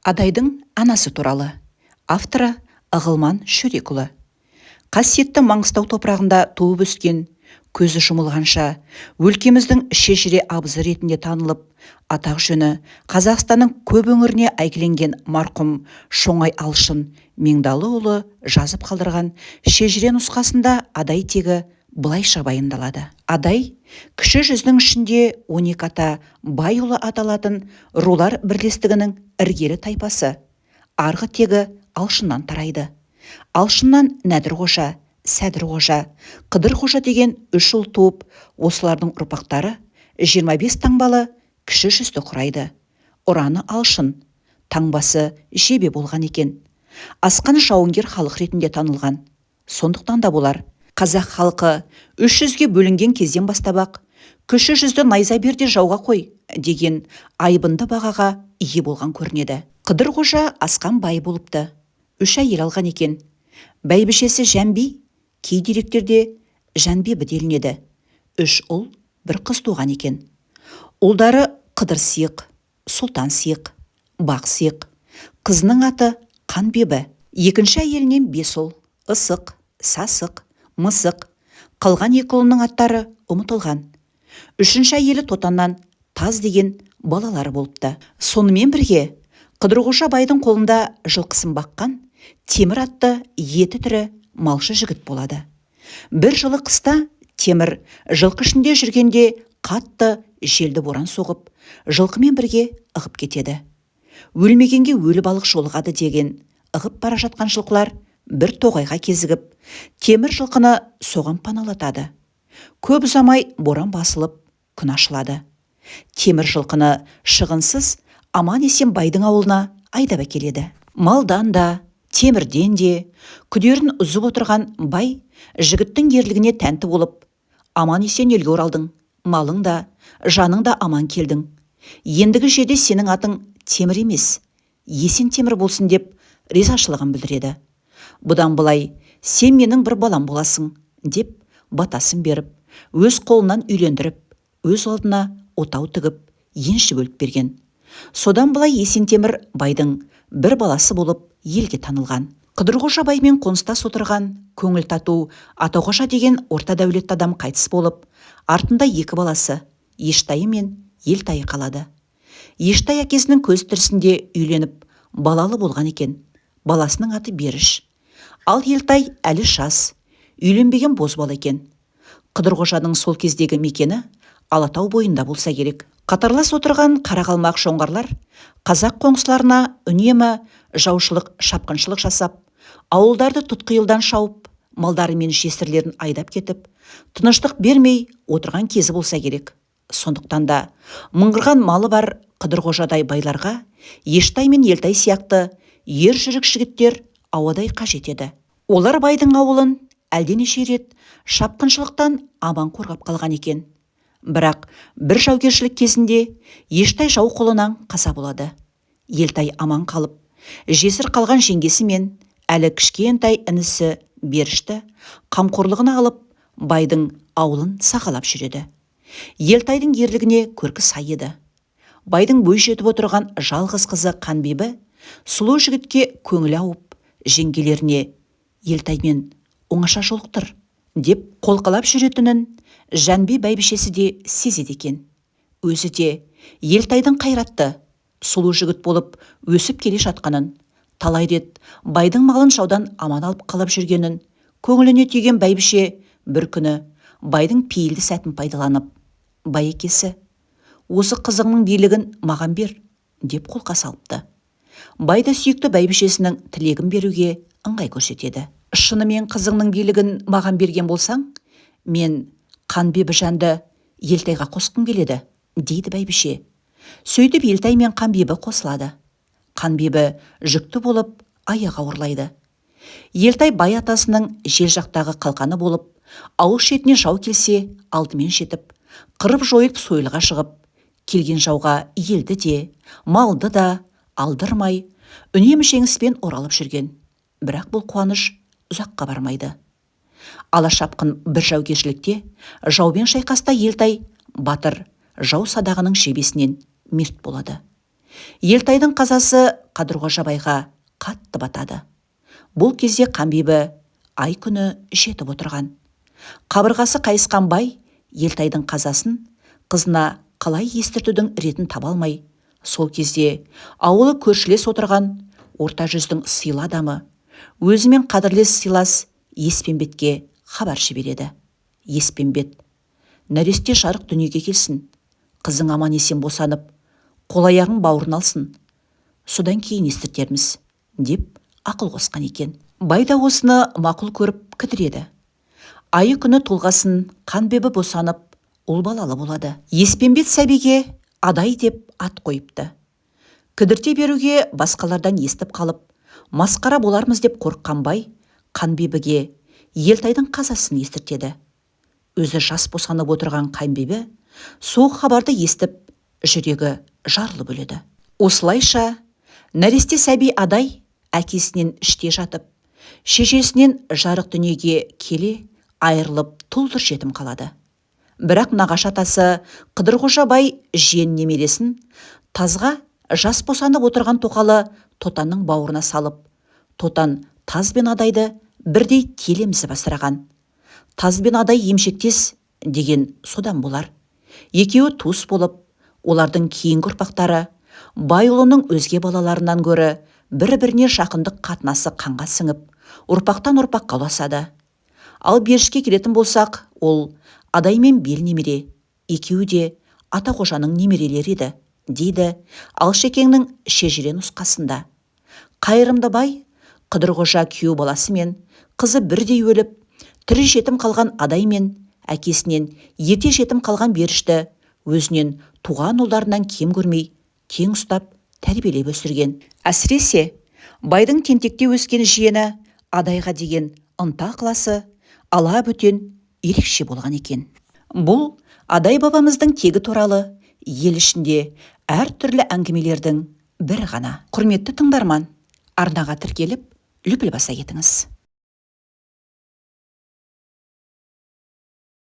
Адайдың анасы туралы. Авторы Ығылман Шөрекұлы. Қасиетті Маңғыстау топырағында туып өскен, көзі жұмылғанша өлкеміздің шежіре абызы ретінде танылып, атақ жөні Қазақстанның көп өңіріне әйгіленген марқұм Шоңай Алшын Меңдалыұлы жазып қалдырған шежіре нұсқасында Адай тегі былайша баяндалады. Адай кіші жүздің ішінде 12 ата байұлы аталатын рулар бірлестігінің іргелі тайпасы. Арғы тегі Алшыннан тарайды. Алшыннан Нәдір қожа, Сәдір қожа, Қыдыр қожа деген 3 ұл туып, осылардың ұрпақтары 25 таңбалы кіші жүзді құрайды. Ұраны Алшын, таңбасы Жебе болған екен. Асқан жауынгер халық ретінде танылған. Сондықтан да болар, қазақ халқы 300-ге бөлінген кезден бастап-ақ кіші жүзді найза берде жауға қой деген айбынды бағаға ие болған көрінеді. Қыдыр қожа асқан бай болыпты. 3 әйел алған екен. Бәйбішесі Жәнби, кей деректерде Жәнбебі делінеді. 3 ұл, 1 қыз туған екен. Ұлдары Қыдыр Сиық, Сұлтан Сиық, Бақ Сиық. Қызының аты Қанбебі. Екінші әйелінен 5 ұл, Ысық, Сасық, Мысық. Қалған 2 ұлының аттары ұмытылған. 3-ші әйелі Тотаннан Таз деген балалары болыпты. Сонымен бірге Қыдыр қожа байдың қолында жылқысын баққан Темір атты еті тірі малшы жігіт болады. Бір жылы қыста Темір жылқы ішінде жүргенде қатты желді боран соғып, жылқымен бірге ығып кетеді. Өлмегенге өлі балық жолығады деген ығып бара жатқан жылқылар бір тоғайға кезігіп, Темір жылқыны соған паналатады. Көп ұзамай боран басылып, күн ашылады. Темір жылқыны шығынсыз аман есен байдың ауылына айдап әкеледі. Малдан да, темірден де күдерін үзіп отырған бай жігіттің ерлігіне тәнті болып, аман есен елге оралдың, малың да, жаның да аман келдің. Ендігі жерде сенің атың Темір емес, Есен Темір болсын деп ризашылығын білдіреді. Бұдан былай сен менің бір балам боласың деп батасын беріп, өз қолынан үйлендіріп, өз алдына отау тігіп, енші бөліп берген. Содан былай Есен Темір байдың бір баласы болып елге танылған. Қыдыр қожа баймен қоныстас отырған, көңіл тату Атақожа деген орта дәулетті адам қайтыс болып, артында 2 баласы, Ештайы мен Елтайы қалады. Ештай әкесінің көз тірісінде үйленіп, балалы болған екен. Баласының аты Беріш. Ал Елтай әлі жас, үйленбеген бозбала екен. Қыдыр қожаның сол кездегі мекені Алатау бойында болса керек. Қатарлас отырған қарақалмақ шоңғарлар қазақ қоңсыларына үнемі жаушылық, шапқыншылық жасап, ауылдарды тұтқиылдан шауып, малдары мен жесірлерін айдап кетіп, тыныштық бермей отырған кезі болса керек. Сондықтан да мыңғырған малы бар Қыдыр қожадай байларға Ештай мен Елтай сияқты ер жүрік жігіттер ауадай қажет еді. Олар байдың ауылын әлденеше рет шапқыншылықтан аман қорғап қалған екен. Бірақ бір жаугершілік кезінде Ештай жау қолынан қаза болады. Елтай аман қалып, жесір қалған жеңгесі мен әлі кішкентай інісі Берішті қамқорлығына алып, байдың ауылын сағалап жүреді. Елтайдың ерлігіне көркі сай еді. Байдың бой жетіп отырған жалғыз қызы Қанбебі сұлу жігітке көңілі ауып, жеңгелеріне Елтаймен оңаша жолықтыр деп қолқалап жүретінін Жәнби бәйбішесі де сезеді екен. Өзі де Елтайдың қайратты, сұлу жігіт болып өсіп келе жатқанын, талай рет байдың малын жаудан аман алып қалып жүргенін, көңіліне түйген бәйбіше бір күні байдың пейілді сәтін пайдаланып, байекесі, осы қызыңның билігін маған бер деп қолқа салыпты. Байды сүйікті бәйбішесінің тілегін беруге ыңғай көрсетеді. Шынымен қызыңның билігін маған берген болсаң, мен Қанбебі жанды Елтайға қосқым келеді, дейді бәйбіше. Сөйтіп Елтай мен Қанбебі қосылады. Қанбебі жүкті болып аяғы ауырлайды. Елтай бай атасының жел жақтағы қалқаны болып, ауыл шетіне жау келсе алдымен жетіп, қырып жойып сойылға шығып, келген жауға елді де, малды да алдырмай, үнемі жеңіспен оралып жүрген. Бірақ бұл қуаныш ұзаққа бармайды. Ала шапқын бір жаугершілікте жаумен шайқаста Елтай батыр жау садағының шебесінен мерт болады. Елтайдың қазасы Қадырғожа байға қатты батады. Бұл кезде Қанбибі ай күні жетіп отырған. Қабырғасы қайысқан бай Елтайдың қазасын қызына қалай естіртудің ретін таба алмай, сол кезде ауылы көршілес отырған орта жүздің сыйлы адамы, өзімен қадірлес сыйлас Еспенбетке хабар жібереді. Еспенбет: нәресте жарық дүниеге келсін, қызың аман есен босанып, қол-аяғың бауырын алсын, содан кейін естіртерміз, деп ақыл қосқан екен. Бай да осыны мақұл көріп кідіреді. Айы күні толғасын Қанбибі босанып, ұл балалы болады. Еспенбет сәбиге Адай деп ат қойыпты. Кідірте беруге басқалардан естіп қалып, масқара болармыз деп қорыққан бай Қанбибіге Елтайдың қазасын естіртеді. Өзі жас босанып отырған Қанбибі соғ хабарды естіп, жүрегі жарылып өледі. Осылайша нәресте сәби Адай әкесінен іште жатып, шешесінен жарық дүниеге келе айырылып тұлдыр жетім қалады. Бірақ нағашы атасы Қыдырғожа бай жиен немересін тазға жас босанып отырған тоқалы Тотанның бауырына салып, Тотан Таз бен Адайды бірдей телемізіп асыраған. Таз бен Адай емшектес деген содан болар. Екеуі туыс болып, олардың кейінгі ұрпақтары бай ұлының өзге балаларынан гөрі бір-біріне жақындық қатынасы қанға сіңіп, ұрпақтан ұрпаққа ұласады. Ал берішке келетін болсақ, ол Адай мен Бел немере, екеуі де Ата қожаның немерелері еді, дейді Алшекеңнің шежіре нұсқасында. Қайырымды бай Қыдырғожа күйеу баласы мен қызы бірдей өліп, тірі жетім қалған Адай мен әкесінен ерте жетім қалған Берішті өзінен туған ұлдарынан кем көрмей, тең ұстап, тәрбиелеп өсірген. Әсіресе байдың тентекте өскен жиені Адайға деген ынта ықыласы ала бөтен ерекше болған екен. Бұл Адай бабамыздың тегі туралы ел ішінде әр түрлі әңгімелердің бірі ғана. Құрметті тыңдарман, арнаға тіркеліп, лүпіл баса кетіңіз.